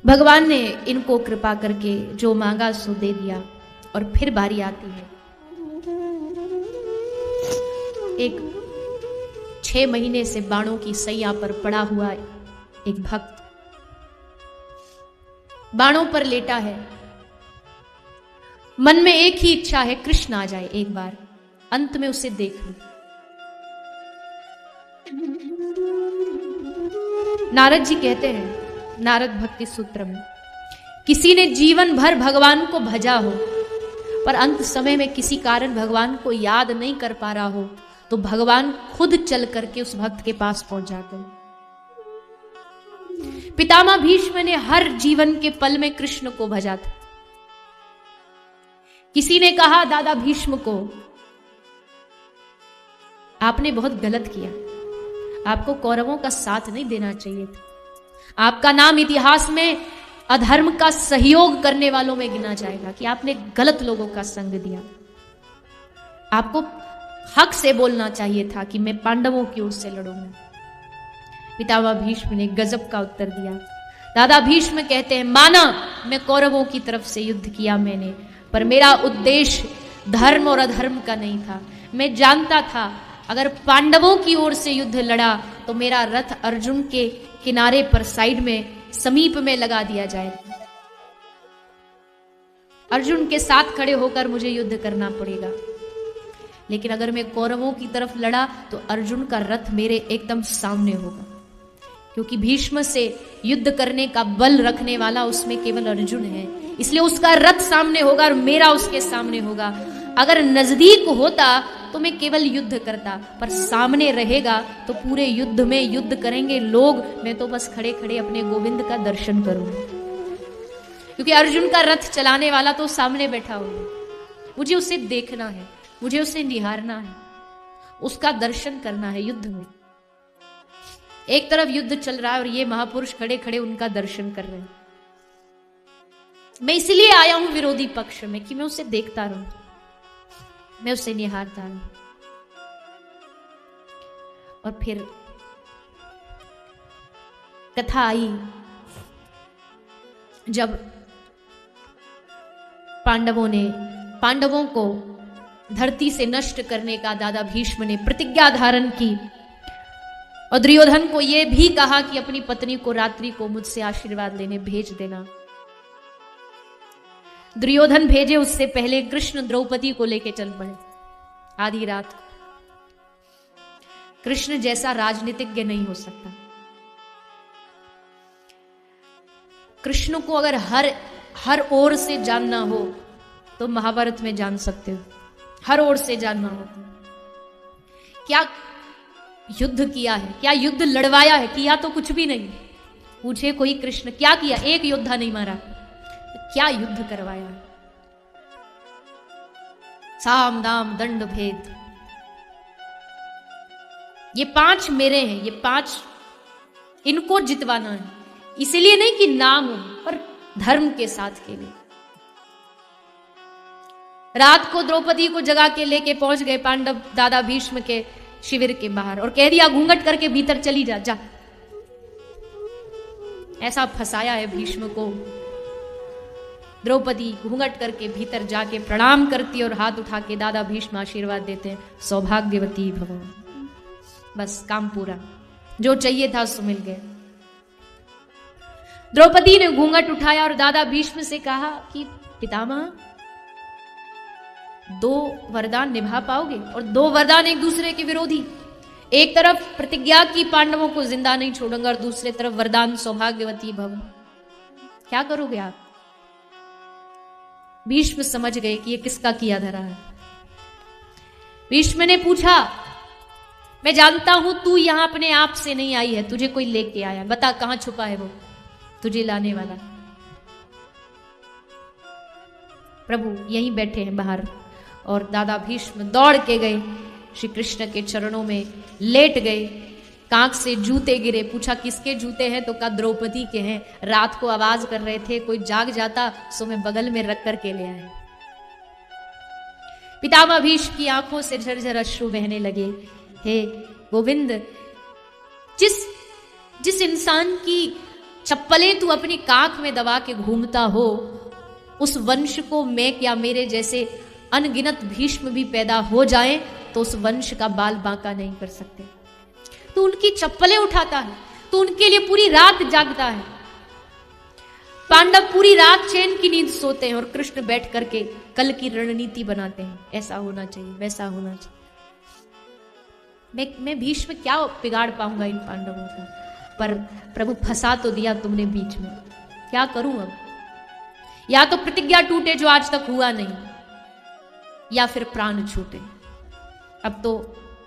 भगवान ने इनको कृपा करके जो मांगा सो दे दिया। और फिर बारी आती है एक 6 महीने से बाणों की सैया पर पड़ा हुआ एक भक्त बाणों पर लेटा है। मन में एक ही इच्छा है, कृष्ण आ जाए एक बार, अंत में उसे देख लूं। नारद जी कहते हैं नारद भक्ति सूत्र में, किसी ने जीवन भर भगवान को भजा हो पर अंत समय में किसी कारण भगवान को याद नहीं कर पा रहा हो, तो भगवान खुद चल करके उस भक्त के पास पहुंच जाते हैं। पितामह भीष्म ने हर जीवन के पल में कृष्ण को भजा था। किसी ने कहा दादा भीष्म को, आपने बहुत गलत किया, आपको कौरवों का साथ नहीं देना चाहिए था। आपका नाम इतिहास में अधर्म का सहयोग करने वालों में गिना जाएगा कि आपने गलत लोगों का संग दिया। आपको हक से बोलना चाहिए था कि मैं पांडवों की ओर से लड़ूंगा। पितामह भीष्म ने गजब का उत्तर दिया। दादा भीष्म कहते हैं, माना मैं कौरवों की तरफ से युद्ध किया मैंने, पर मेरा उद्देश्य धर्म और अधर्म का नहीं था। मैं जानता था अगर पांडवों की ओर से युद्ध लड़ा तो मेरा रथ अर्जुन के किनारे पर साइड में समीप में लगा दिया जाएगा। अर्जुन के साथ खड़े होकर मुझे युद्ध करना पड़ेगा। लेकिन अगर मैं कौरवों की तरफ लड़ा तो अर्जुन का रथ मेरे एकदम सामने होगा, क्योंकि भीष्म से युद्ध करने का बल रखने वाला उसमें केवल अर्जुन है, इसलिए उसका रथ सामने होगा और मेरा उसके सामने होगा। अगर नजदीक होता तो मैं केवल युद्ध करता, पर सामने रहेगा तो पूरे युद्ध में युद्ध करेंगे लोग, मैं तो बस खड़े खड़े अपने गोविंद का दर्शन करूंगा, क्योंकि अर्जुन का रथ चलाने वाला तो सामने बैठा होगा। मुझे उसे देखना है, मुझे उसे निहारना है, उसका दर्शन करना है युद्ध में। एक तरफ युद्ध चल रहा है और ये महापुरुष खड़े खड़े उनका दर्शन कर रहे हैं। मैं इसलिए आया हूं विरोधी पक्ष में कि मैं उसे देखता रहूं, मैं उसे निहारता रहूं। और फिर कथा आई जब पांडवों को धरती से नष्ट करने का दादा भीष्म ने प्रतिज्ञा धारण की और दुर्योधन को यह भी कहा कि अपनी पत्नी को रात्रि को मुझसे आशीर्वाद लेने भेज देना। दुर्योधन भेजे उससे पहले कृष्ण द्रौपदी को लेके चल पड़े आधी रात। कृष्ण जैसा राजनीतिज्ञ नहीं हो सकता। कृष्ण को अगर हर ओर से जानना हो तो महाभारत में जान सकते हो। हर ओर से जानना हो, क्या युद्ध किया है, क्या युद्ध लड़वाया है, किया तो कुछ भी नहीं। पूछे कोई कृष्ण क्या किया, एक योद्धा नहीं मारा, क्या युद्ध करवाया है। साम दाम दंड भेद, ये 5 मेरे हैं, ये 5 इनको जितवाना है। इसलिए नहीं कि नाम हो, पर धर्म के साथ के लिए। रात को द्रौपदी को जगा के लेके पहुंच गए पांडव दादा भीष्म के शिविर के बाहर और कह दिया घूंघट करके भीतर चली जा। ऐसा फंसाया है भीष्म को। द्रौपदी घूंघट करके भीतर जाके प्रणाम करती और हाथ उठा के दादा भीष्म आशीर्वाद देते हैं, सौभाग्यवती भव। बस काम पूरा, जो चाहिए था सो मिल गया। द्रौपदी ने घूंघट उठाया और दादा भीष्म से कहा कि पितामह 2 वरदान निभा पाओगे? और 2 वरदान एक दूसरे के विरोधी। एक तरफ प्रतिज्ञा की पांडवों को जिंदा नहीं छोड़ूंगा और दूसरे तरफ वरदान सौभाग्यवती भव। क्या करोगे आप? भीष्म समझ गए कि ये किसका किया धरा है। भीष्म ने पूछा, मैं जानता हूं तू यहां अपने आप से नहीं आई है, तुझे कोई लेके आया, बता कहां छुपा है वो तुझे लाने वाला? प्रभु यहीं बैठे हैं बाहर। और दादा भीष्म दौड़ के गए, श्री कृष्ण के चरणों में लेट गए। कांख से जूते गिरे, पूछा किसके जूते हैं? तो कहा द्रौपदी के हैं। रात को आवाज कर रहे थे, कोई जाग जाता सो मैं बगल में रख करके ले आए। पितामह भीष्म की आंखों से झरझर अश्रु बहने लगे। हे गोविंद, जिस इंसान की चप्पलें तू अपनी काख में दबा के घूमता हो, उस वंश को मैं क्या मेरे जैसे अनगिनत भीष्म भी पैदा हो जाएं तो उस वंश का बाल बांका नहीं कर सकते। तू उनकी चप्पलें उठाता है, तू उनके लिए पूरी रात जागता है। पांडव पूरी रात चैन की नींद सोते हैं और कृष्ण बैठ करके कल की रणनीति बनाते हैं, ऐसा होना चाहिए, वैसा होना चाहिए। मैं भीष्म क्या बिगाड़ पाऊंगा इन पांडवों का, पर प्रभु फंसा तो दिया तुमने बीच में, क्या करूं अब? या तो प्रतिज्ञा टूटे जो आज तक हुआ नहीं, या फिर प्राण छूटे। अब तो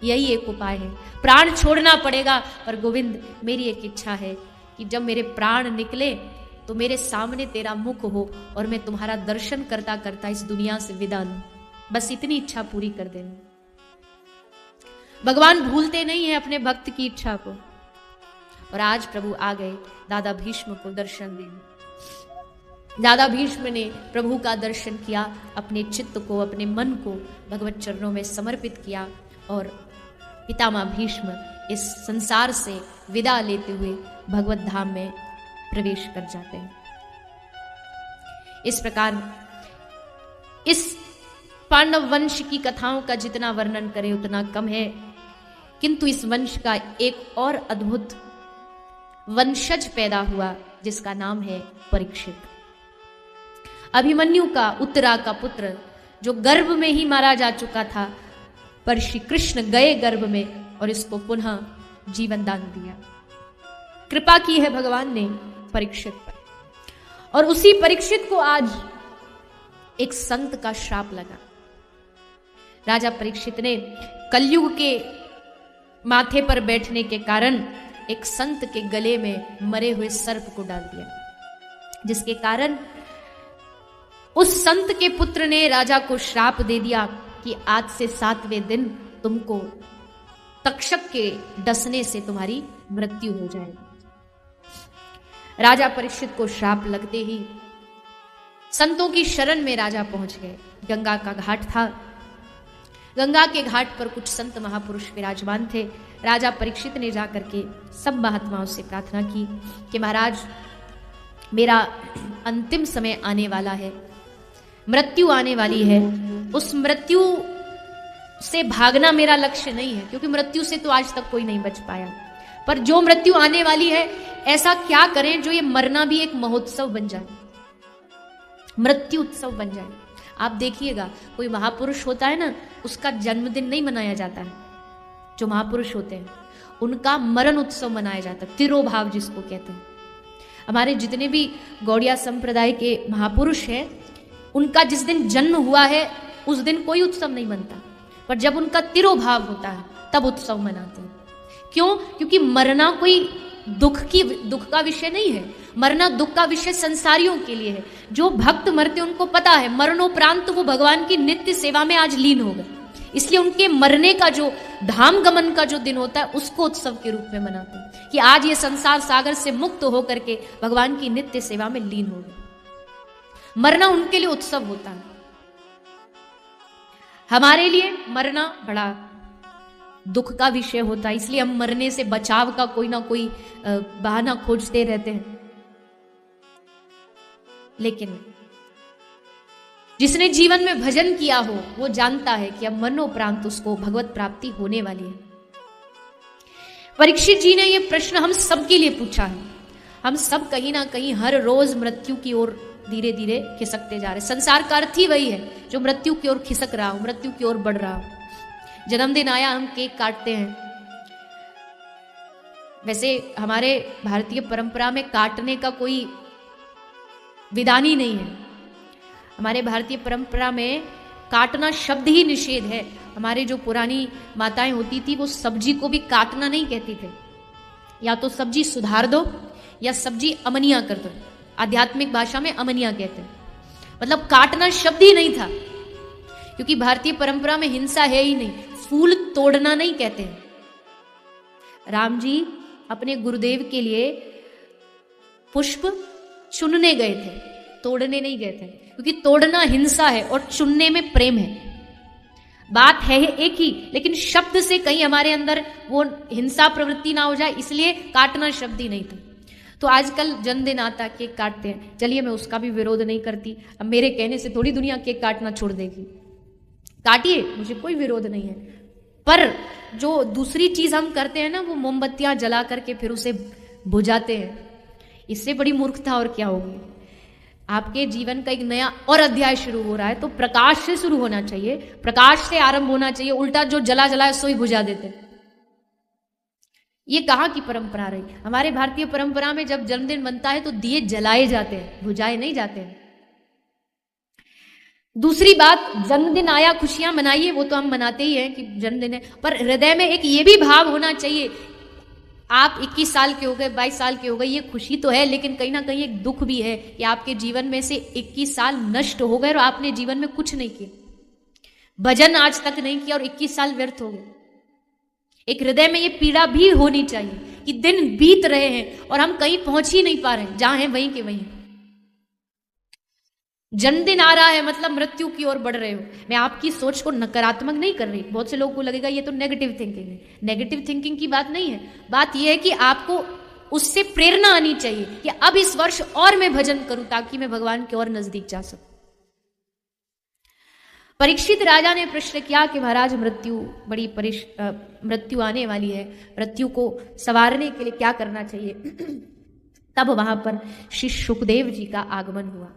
यही एक उपाय है, प्राण छोड़ना पड़ेगा। पर गोविंद मेरी एक इच्छा है कि जब मेरे प्राण निकले तो मेरे सामने तेरा मुख हो और मैं तुम्हारा दर्शन करता करता इस दुनिया से विदा लूं। बस इतनी इच्छा पूरी कर देना। भगवान भूलते नहीं है अपने भक्त की इच्छा को। और आज प्रभु आ गए दादा भीष्म को दर्शन देने। दादा भीष्म ने प्रभु का दर्शन किया, अपने चित्त को, अपने मन को भगवत चरणों में समर्पित किया और पितामह भीष्म इस संसार से विदा लेते हुए भगवत धाम में प्रवेश कर जाते हैं। इस प्रकार इस पांडव वंश की कथाओं का जितना वर्णन करें उतना कम है, किंतु इस वंश का एक और अद्भुत वंशज पैदा हुआ जिसका नाम है परीक्षित। अभिमन्यु का, उत्तरा का पुत्र, जो गर्भ में ही मारा जा चुका था, पर श्री कृष्ण गए गर्भ में और इसको पुनः जीवन दान दिया। कृपा की है भगवान ने परीक्षित पर। और उसी परीक्षित को आज एक संत का श्राप लगा। राजा परीक्षित ने कलयुग के माथे पर बैठने के कारण एक संत के गले में मरे हुए सर्प को डाल दिया, जिसके कारण उस संत के पुत्र ने राजा को श्राप दे दिया कि आज से 7वें दिन तुमको तक्षक के डसने से तुम्हारी मृत्यु हो जाएगी। राजा परीक्षित को श्राप लगते ही संतों की शरण में राजा पहुंच गए। गंगा का घाट था, गंगा के घाट पर कुछ संत महापुरुष विराजमान थे। राजा परीक्षित ने जाकर के सब महात्माओं से प्रार्थना की कि महाराज, मेरा अंतिम समय आने वाला है, मृत्यु आने वाली है। उस मृत्यु से भागना मेरा लक्ष्य नहीं है, क्योंकि मृत्यु से तो आज तक कोई नहीं बच पाया, पर जो मृत्यु आने वाली है ऐसा क्या करें जो ये मरना भी एक महोत्सव बन जाए, मृत्यु उत्सव बन जाए। आप देखिएगा, कोई महापुरुष होता है ना, उसका जन्मदिन नहीं मनाया जाता है। जो महापुरुष होते हैं उनका मरण उत्सव मनाया जाता है, तिरोभाव जिसको कहते हैं। हमारे जितने भी गौड़िया संप्रदाय के महापुरुष हैं, उनका जिस दिन जन्म हुआ है उस दिन कोई उत्सव नहीं मनता, पर जब उनका तिरोभाव होता है तब उत्सव मनाते हैं। क्यों? क्योंकि मरना कोई दुख का विषय नहीं है, मरना दुख का विषय संसारियों के लिए है। जो भक्त मरते उनको पता है मरणोपरांत वो भगवान की नित्य सेवा में आज लीन हो गए, इसलिए उनके मरने का जो धाम गमन का जो दिन होता है उसको उत्सव के रूप में मनाते हैं कि आज ये संसार सागर से मुक्त होकर के भगवान की नित्य सेवा में लीन हो गए। मरना उनके लिए उत्सव होता है, हमारे लिए मरना बड़ा दुख का विषय होता है, इसलिए हम मरने से बचाव का कोई ना कोई बहाना खोजते रहते हैं। लेकिन जिसने जीवन में भजन किया हो वो जानता है कि अब मरणोपरांत उसको भगवत प्राप्ति होने वाली है। परीक्षित जी ने यह प्रश्न हम सबके लिए पूछा है। हम सब कहीं ना कहीं हर रोज मृत्यु की ओर धीरे धीरे खिसकते जा रहे। संसार का अर्थ ही वही है, जो मृत्यु की ओर खिसक रहा हो, मृत्यु की ओर बढ़ रहा हो। जन्मदिन आया, हम केक काटते हैं। वैसे हमारे भारतीय परंपरा में काटने का कोई विधान ही नहीं है। हमारे भारतीय परंपरा में काटना शब्द ही निषेध है। हमारे जो पुरानी माताएं होती थी वो सब्जी को भी काटना नहीं कहती थे, या तो सब्जी सुधार दो या सब्जी अमनिया कर दो। आध्यात्मिक भाषा में अमनिया कहते हैं, मतलब काटना शब्द ही नहीं था, क्योंकि भारतीय परंपरा में हिंसा है ही नहीं। फूल तोड़ना नहीं कहते हैं। राम जी अपने गुरुदेव के लिए पुष्प चुनने गए थे, तोड़ने नहीं गए थे, क्योंकि तोड़ना हिंसा है और चुनने में प्रेम है। बात है एक ही, लेकिन शब्द से कहीं हमारे अंदर वो हिंसा प्रवृत्ति ना हो जाए, इसलिए काटना शब्द ही नहीं था। तो आजकल जन्मदिन आता केक काटते हैं, चलिए मैं उसका भी विरोध नहीं करती, अब मेरे कहने से थोड़ी दुनिया केक काटना छोड़ देगी, काटिए, मुझे कोई विरोध नहीं है। पर जो दूसरी चीज हम करते हैं ना, वो मोमबत्तियां जला करके फिर उसे बुझाते हैं, इससे बड़ी मूर्खता और क्या होगी। आपके जीवन का एक नया और अध्याय शुरू हो रहा है, तो प्रकाश से शुरू होना चाहिए, प्रकाश से आरंभ होना चाहिए। उल्टा जो जला जला है सो ही बुझा देते। ये कहाँ की परंपरा रही? हमारे भारतीय परंपरा में जब जन्मदिन बनता है तो दिए जलाए जाते हैं, बुझाए नहीं जाते हैं। दूसरी बात, जन्मदिन आया, खुशियां मनाइए, वो तो हम मनाते ही हैं कि जन्मदिन है, पर हृदय में एक ये भी भाव होना चाहिए, आप 21 साल के हो गए, 22 साल के हो गए, ये खुशी तो है, लेकिन कहीं ना कहीं एक दुख भी है कि आपके जीवन में से 21 साल नष्ट हो गए और आपने जीवन में कुछ नहीं किया, भजन आज तक नहीं किया और 21 साल व्यर्थ हो गए। एक हृदय में ये पीड़ा भी होनी चाहिए कि दिन बीत रहे हैं और हम कहीं पहुंच ही नहीं पा रहे हैं, जहां हैं वहीं के वहीं। जन्मदिन आ रहा है मतलब मृत्यु की ओर बढ़ रहे हो। मैं आपकी सोच को नकारात्मक नहीं कर रही, बहुत से लोगों को लगेगा ये तो नेगेटिव थिंकिंग है। नेगेटिव थिंकिंग की बात नहीं है, बात यह है कि आपको उससे प्रेरणा आनी चाहिए कि अब इस वर्ष और मैं भजन करूं ताकि मैं भगवान के और नजदीक जा सकूं। परीक्षित राजा ने प्रश्न किया कि महाराज मृत्यु आने वाली है, मृत्यु को संवारने के लिए क्या करना चाहिए? तब वहां पर श्री सुखदेव जी का आगमन हुआ।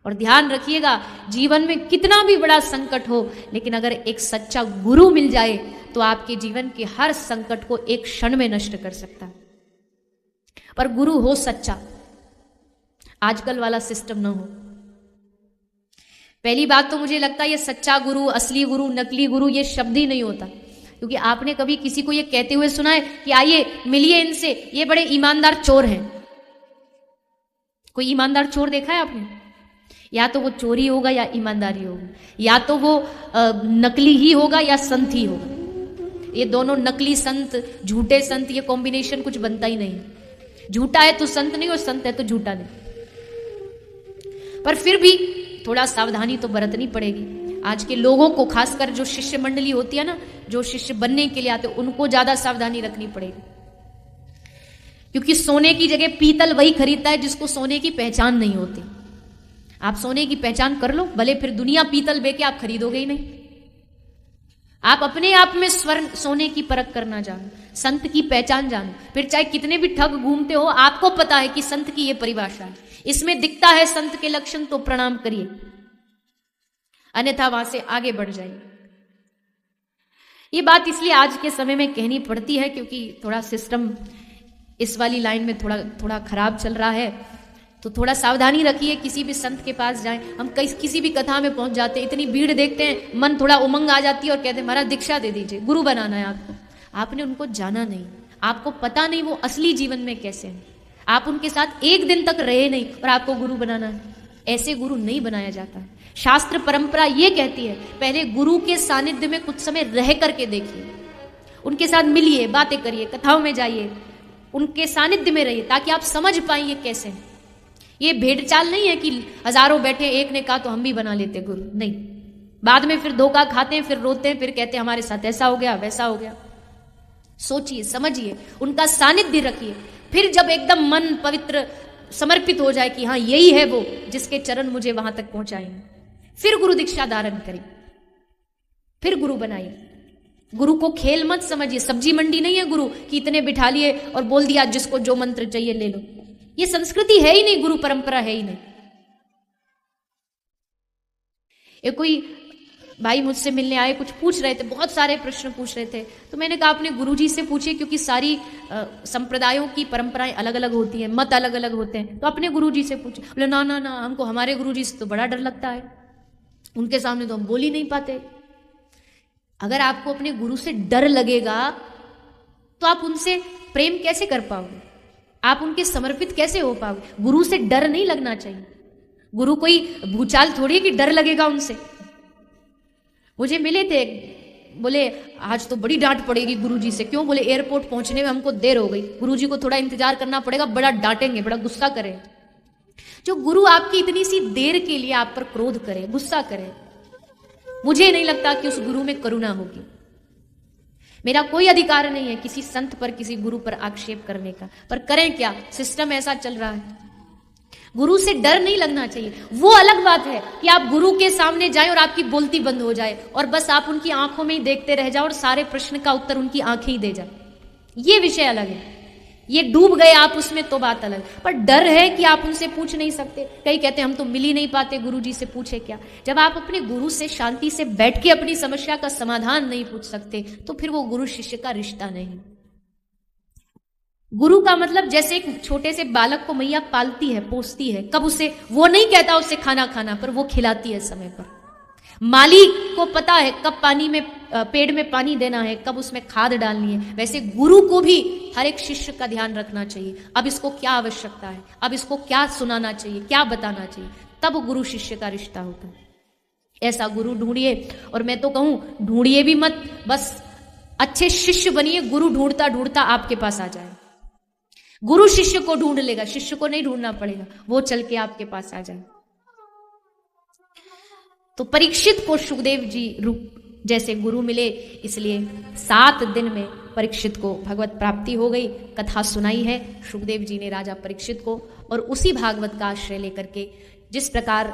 और ध्यान रखिएगा, जीवन में कितना भी बड़ा संकट हो, लेकिन अगर एक सच्चा गुरु मिल जाए तो आपके जीवन के हर संकट को एक क्षण में नष्ट कर सकता है। पर गुरु हो सच्चा, आजकल वाला सिस्टम ना हो। पहली बात तो मुझे लगता है ये सच्चा गुरु, असली गुरु, नकली गुरु, ये शब्द ही नहीं होता, क्योंकि आपने कभी किसी को ये कहते हुए सुना है कि आइए मिलिए इनसे, ये बड़े ईमानदार चोर हैं? कोई ईमानदार चोर देखा है आपने? या तो वो चोरी होगा या ईमानदारी होगा, या तो वो नकली ही होगा या संत ही होगा। ये दोनों, नकली संत, झूठे संत, ये कॉम्बिनेशन कुछ बनता ही नहीं। झूठा है तो संत नहीं और संत है तो झूठा नहीं। पर फिर भी थोड़ा सावधानी तो बरतनी पड़ेगी। आज के लोगों को, खासकर जो शिष्य मंडली होती है ना, जो शिष्य बनने के लिए आते, उनको ज्यादा सावधानी रखनी पड़ेगी, क्योंकि सोने की जगह पीतल वही खरीदता है जिसको सोने की पहचान नहीं होती। आप सोने की पहचान कर लो, भले फिर दुनिया पीतल बेके आप खरीदोगे ही नहीं। आप अपने आप में स्वर्ण सोने की परख करना जानो, संत की पहचान जानो। फिर चाहे कितने भी ठग घूमते हो, आपको पता है कि संत की यह परिभाषा है, इसमें दिखता है संत के लक्षण तो प्रणाम करिए, अन्यथा वहां से आगे बढ़ जाइए। ये बात इसलिए आज के समय में कहनी पड़ती है क्योंकि थोड़ा सिस्टम इस वाली लाइन में थोड़ा खराब चल रहा है, तो थोड़ा सावधानी रखिए। किसी भी संत के पास जाएं, हम किसी भी कथा में पहुंच जाते हैं, इतनी भीड़ देखते हैं, मन थोड़ा उमंग आ जाती है और कहते हैं महाराज दीक्षा दे दीजिए, गुरु बनाना है आपको। आपने उनको जाना नहीं, आपको पता नहीं वो असली जीवन में कैसे हैं, आप उनके साथ एक दिन तक रहे नहीं और आपको गुरु बनाना है। ऐसे गुरु नहीं बनाया जाता है। शास्त्र परंपरा ये कहती है पहले गुरु के सानिध्य में कुछ समय रह करके देखिए, उनके साथ मिलिए, बातें करिए, कथाओं में जाइए, उनके सानिध्य में रहिए ताकि आप समझ पाए ये कैसे हैं। ये भेड़ चाल नहीं है कि हजारों बैठे, एक ने कहा तो हम भी बना लेते गुरु, नहीं। बाद में फिर धोखा खाते हैं, फिर रोते हैं, फिर कहते हैं हमारे साथ ऐसा हो गया वैसा हो गया। सोचिए, समझिए, उनका सानिध्य रखिए, फिर जब एकदम मन पवित्र समर्पित हो जाए कि हाँ यही है वो जिसके चरण मुझे वहां तक पहुंचाएंगे, फिर गुरु दीक्षा धारण करें, फिर गुरु बनाइए। गुरु को खेल मत समझिए, सब्जी मंडी नहीं है गुरु कि इतने बिठा लिए और बोल दिया जिसको जो मंत्र चाहिए ले लो। ये संस्कृति है ही नहीं, गुरु परंपरा है ही नहीं। एक कोई भाई मुझसे मिलने आए, कुछ पूछ रहे थे, बहुत सारे प्रश्न पूछ रहे थे, तो मैंने कहा अपने गुरुजी से पूछिए, क्योंकि सारी संप्रदायों की परंपराएं अलग अलग होती हैं, मत अलग अलग होते हैं, तो अपने गुरुजी से पूछिए। बोले ना ना ना, हमको हमारे गुरुजी से तो बड़ा डर लगता है, उनके सामने तो हम बोल ही नहीं पाते। अगर आपको अपने गुरु से डर लगेगा तो आप उनसे प्रेम कैसे कर पाओगे, आप उनके समर्पित कैसे हो पाओगे? गुरु से डर नहीं लगना चाहिए। गुरु कोई भूचाल थोड़ी कि डर लगेगा उनसे। मुझे मिले थे, बोले आज तो बड़ी डांट पड़ेगी गुरुजी से। क्यों? बोले एयरपोर्ट पहुंचने में हमको देर हो गई, गुरुजी को थोड़ा इंतजार करना पड़ेगा, बड़ा डांटेंगे, बड़ा गुस्सा करें। जो गुरु आपकी इतनी सी देर के लिए आप पर क्रोध करे, गुस्सा करे, मुझे नहीं लगता कि उस गुरु में करुणा होगी। मेरा कोई अधिकार नहीं है किसी संत पर, किसी गुरु पर आक्षेप करने का, पर करें क्या, सिस्टम ऐसा चल रहा है। गुरु से डर नहीं लगना चाहिए। वो अलग बात है कि आप गुरु के सामने जाएं और आपकी बोलती बंद हो जाए और बस आप उनकी आंखों में ही देखते रह जाओ और सारे प्रश्न का उत्तर उनकी आंखें ही दे जाए, ये विषय अलग है। ये डूब गए आप उसमें तो बात अलग, पर डर है कि आप उनसे पूछ नहीं सकते। कई कहते हैं हम तो मिल ही नहीं पाते गुरु जी से, पूछे क्या। जब आप अपने गुरु से शांति से बैठ के अपनी समस्या का समाधान नहीं पूछ सकते तो फिर वो गुरु शिष्य का रिश्ता नहीं। गुरु का मतलब जैसे एक छोटे से बालक को मैया पालती है, पोसती है, कब उसे वो नहीं कहता उसे खाना खाना, पर वो खिलाती है समय पर। मालिक को पता है कब पानी में पेड़ में पानी देना है, कब उसमें खाद डालनी है। वैसे गुरु को भी हर एक शिष्य का ध्यान रखना चाहिए। अब इसको क्या आवश्यकता है, अब इसको क्या सुनाना चाहिए, क्या बताना चाहिए, तब गुरु शिष्य का रिश्ता होता है। ऐसा गुरु ढूंढिए, और मैं तो कहूं ढूंढिए भी मत, बस अच्छे शिष्य बनिए। गुरु ढूंढता ढूंढता आपके पास आ जाए। गुरु शिष्य को ढूंढ लेगा, शिष्य को नहीं ढूंढना पड़ेगा, वो चल के आपके पास आ जाए। तो परीक्षित को सुखदेव जी रूप जैसे गुरु मिले, इसलिए 7 दिन में परीक्षित को भगवत प्राप्ति हो गई। कथा सुनाई है सुखदेव जी ने राजा परीक्षित को, और उसी भागवत का आश्रय लेकर के जिस प्रकार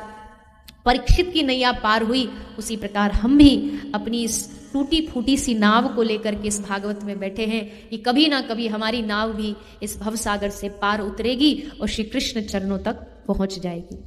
परीक्षित की नैया पार हुई, उसी प्रकार हम भी अपनी इस टूटी फूटी सी नाव को लेकर के इस भागवत में बैठे हैं कि कभी ना कभी हमारी नाव भी इस भवसागर से पार उतरेगी और श्री कृष्ण चरणों तक पहुंच जाएगी।